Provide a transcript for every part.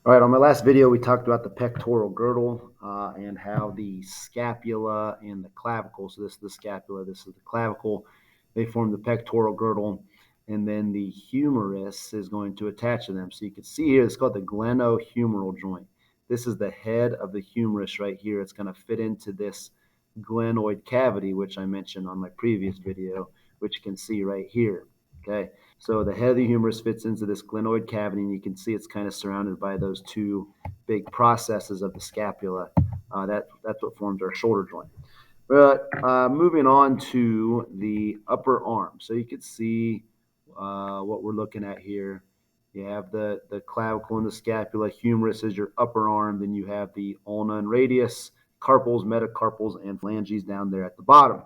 All right, on my last video, we talked about the pectoral girdle and how the scapula and the clavicle, so this is the scapula, this is the clavicle, they form the pectoral girdle, and then the humerus is going to attach to them. So you can see here, it's called the glenohumeral joint. This is the head of the humerus right here. It's going to fit into this glenoid cavity, which I mentioned on my previous video, which you can see right here. Okay, so the head of the humerus fits into this glenoid cavity, and you can see it's kind of surrounded by those two big processes of the scapula. That's what forms our shoulder joint. But moving on to the upper arm. So you can see what we're looking at here. You have the clavicle and the scapula. Humerus is your upper arm. Then you have the ulna and radius, carpals, metacarpals, and phalanges down there at the bottom.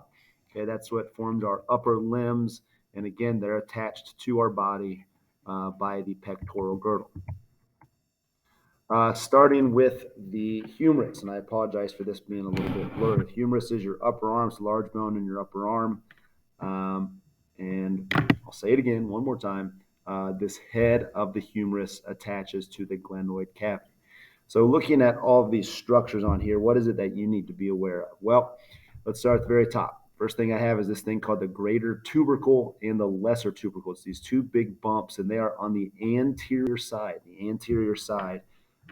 Okay, that's what forms our upper limbs. And again, they're attached to our body by the pectoral girdle. Starting with the humerus, and I apologize for this being a little bit blurry. Humerus is your upper arm, it's a large bone in your upper arm. And I'll say it again one more time. This head of the humerus attaches to the glenoid cavity. So looking at all of these structures on here, what is it that you need to be aware of? Well, let's start at the very top. First thing I have is this thing called the greater tubercle and the lesser tubercle. It's these two big bumps, and they are on the anterior side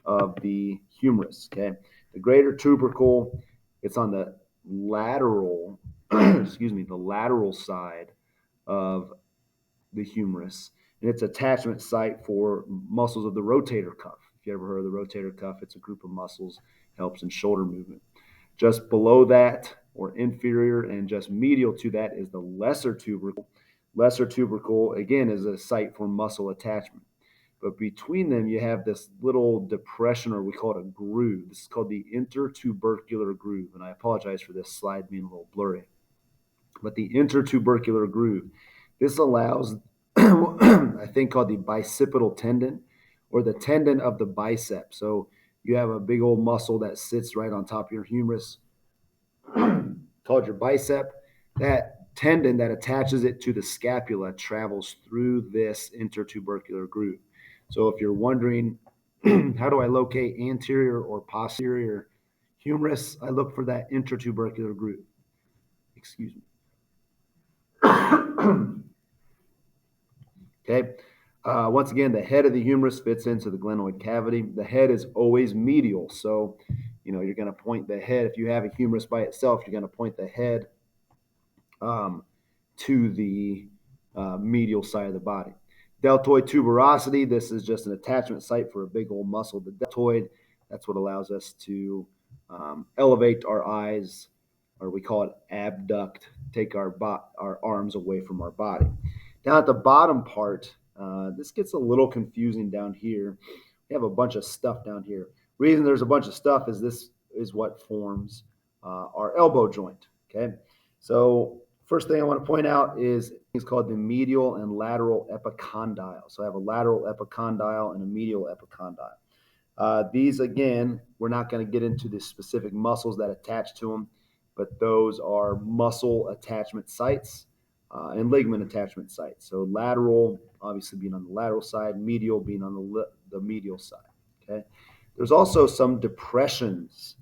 of the humerus. Okay, the greater tubercle, it's on the lateral, the lateral side of the humerus, and it's attachment site for muscles of the rotator cuff. If you ever heard of the rotator cuff, it's a group of muscles, helps in shoulder movement. Just below that, or inferior and just medial to that, is the lesser tubercle. Lesser tubercle, again, is a site for muscle attachment. But between them, you have this little depression, or we call it a groove. This is called the intertubercular groove. And I apologize for this slide being a little blurry. But the intertubercular groove, this allows a thing called the bicipital tendon, or the tendon of the bicep. So you have a big old muscle that sits right on top of your humerus called your bicep. That tendon that attaches it to the scapula travels through this intertubercular groove. So if you're wondering, how do I locate anterior or posterior humerus? I look for that intertubercular groove. Excuse me. Okay. Once again, the head of the humerus fits into the glenoid cavity. The head is always medial. So, you're going to point the head. If you have a humerus by itself, you're going to point the head to the medial side of the body. Deltoid tuberosity, this is just an attachment site for a big old muscle. The deltoid, that's what allows us to elevate our eyes, or we call it abduct, take our arms away from our body. Down at the bottom part, this gets a little confusing down here. We have a bunch of stuff down here. Reason there's a bunch of stuff is this is what forms our elbow joint. Okay, so first thing I want to point out is it's called the medial and lateral epicondyle. So I have a lateral epicondyle and a medial epicondyle. These, again, we're not going to get into the specific muscles that attach to them, but those are muscle attachment sites and ligament attachment sites. So lateral, obviously being on the lateral side, medial being on the medial side. Okay. There's also some depressions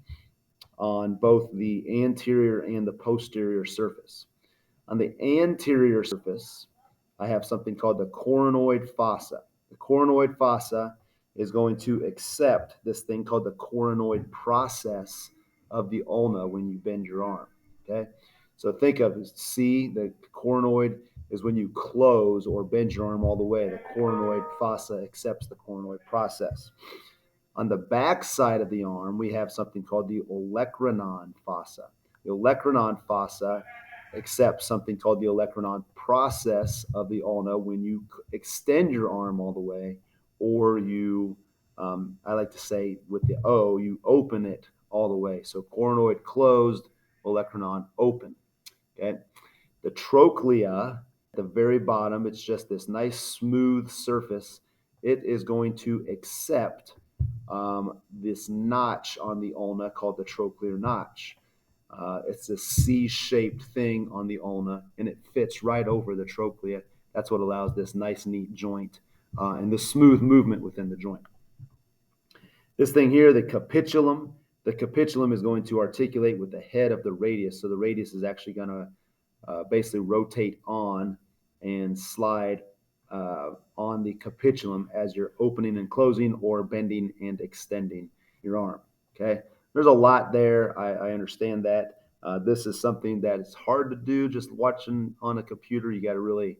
on both the anterior and the posterior surface. On the anterior surface, I have something called the coronoid fossa. The coronoid fossa is going to accept this thing called the coronoid process of the ulna when you bend your arm. Okay, so think of it. See, the coronoid is when you close or bend your arm all the way. The coronoid fossa accepts the coronoid process. On the back side of the arm, we have something called the olecranon fossa. The olecranon fossa accepts something called the olecranon process of the ulna when you extend your arm all the way, or you, I like to say with the O, you open it all the way. So coronoid closed, olecranon open. Okay. The trochlea at the very bottom, it's just this nice smooth surface. It is going to accept this notch on the ulna called the trochlear notch. It's a C-shaped thing on the ulna, and it fits right over the trochlea. That's what allows this nice, neat joint and the smooth movement within the joint. This thing here, the capitulum is going to articulate with the head of the radius. So the radius is actually going to basically rotate on and slide on the capitulum as you're opening and closing or bending and extending your arm. Okay, there's a lot there. I understand that. This is something that is hard to do just watching on a computer. You got to really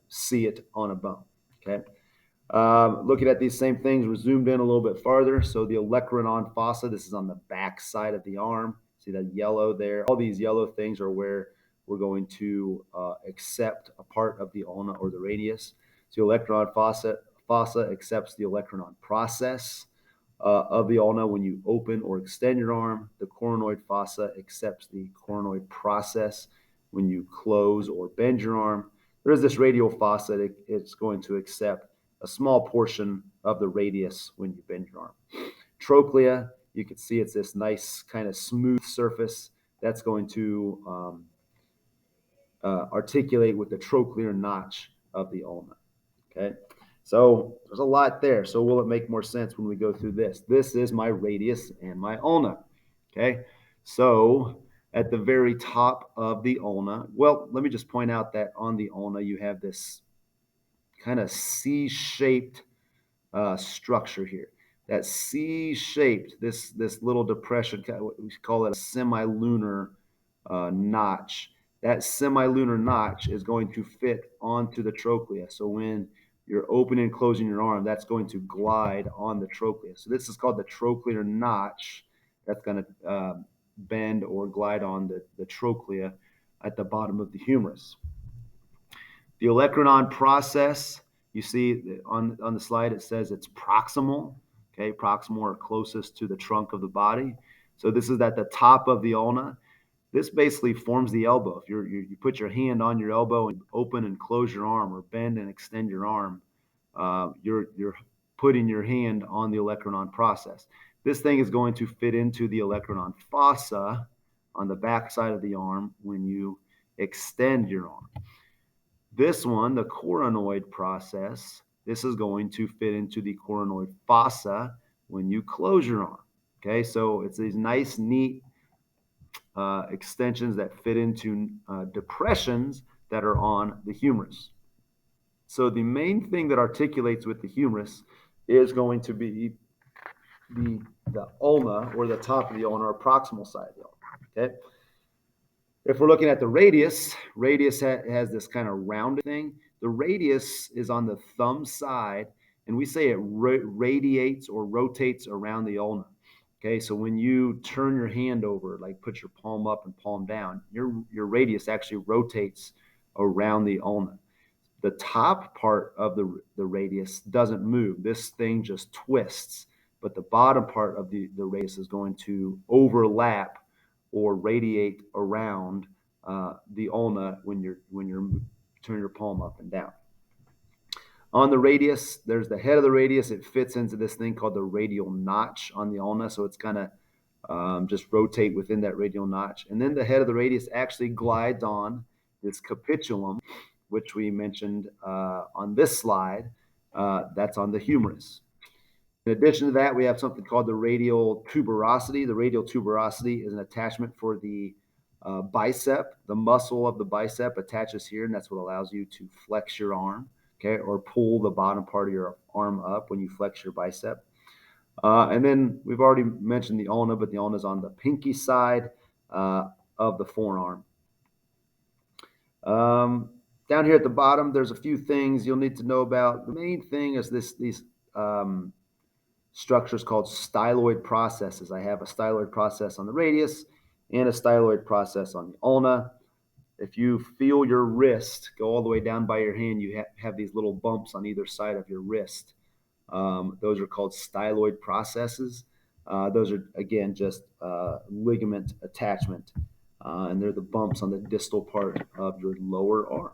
see it on a bone. Okay. Looking at these same things, we're zoomed in a little bit farther. So the olecranon fossa, this is on the back side of the arm. See that yellow there? All these yellow things are where we're going to accept a part of the ulna or the radius. So the olecranon fossa accepts the olecranon process of the ulna when you open or extend your arm. The coronoid fossa accepts the coronoid process when you close or bend your arm. There is this radial fossa. It's going to accept a small portion of the radius when you bend your arm. Trochlea, you can see it's this nice kind of smooth surface that's going to articulate with the trochlear notch of the ulna. Okay, so there's a lot there. So will it make more sense when we go through this? This is my radius and my ulna. Okay, so at the very top of the ulna, well, let me just point out that on the ulna you have this kind of C-shaped structure here. That C-shaped, this little depression, we call it a semilunar notch. That semilunar notch is going to fit onto the trochlea. So when you're opening and closing your arm, that's going to glide on the trochlea. So this is called the trochlear notch. That's going to bend or glide on the trochlea at the bottom of the humerus. The olecranon process, you see on the slide, it says it's proximal. Okay, proximal or closest to the trunk of the body. So this is at the top of the ulna. This basically forms the elbow. If you put your hand on your elbow and open and close your arm, or bend and extend your arm, you're putting your hand on the olecranon process. This thing is going to fit into the olecranon fossa on the back side of the arm when you extend your arm. This one, the coronoid process, this is going to fit into the coronoid fossa when you close your arm. Okay, so it's these nice, neat extensions that fit into depressions that are on the humerus. So the main thing that articulates with the humerus is going to be the ulna, or the top of the ulna, or proximal side of the ulna. Okay. If we're looking at the radius, has this kind of rounded thing. The radius is on the thumb side, and we say it radiates or rotates around the ulna. Okay, so when you turn your hand over, like put your palm up and palm down, your radius actually rotates around the ulna. The top part of the radius doesn't move. This thing just twists, but the bottom part of the radius is going to overlap or radiate around the ulna when you're turn your palm up and down. On the radius, there's the head of the radius. It fits into this thing called the radial notch on the ulna, so it's kind of just rotate within that radial notch. And then the head of the radius actually glides on this capitulum, which we mentioned on this slide. That's on the humerus. In addition to that, we have something called the radial tuberosity. The radial tuberosity is an attachment for the bicep. The muscle of the bicep attaches here, and that's what allows you to flex your arm, okay, or pull the bottom part of your arm up when you flex your bicep. And then we've already mentioned the ulna, but the ulna is on the pinky side of the forearm. Down here at the bottom, there's a few things you'll need to know about. The main thing is these structures called styloid processes. I have a styloid process on the radius and a styloid process on the ulna. If you feel your wrist go all the way down by your hand, you have these little bumps on either side of your wrist. Those are called styloid processes. Those are, again, just ligament attachment, and they're the bumps on the distal part of your lower arm.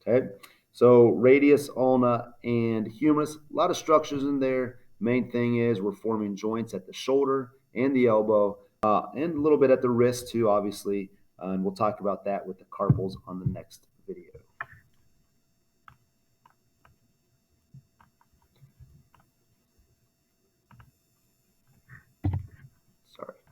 Okay, so radius, ulna, and humerus, a lot of structures in there. Main thing is we're forming joints at the shoulder and the elbow, and a little bit at the wrist too, obviously. And we'll talk about that with the carpals on the next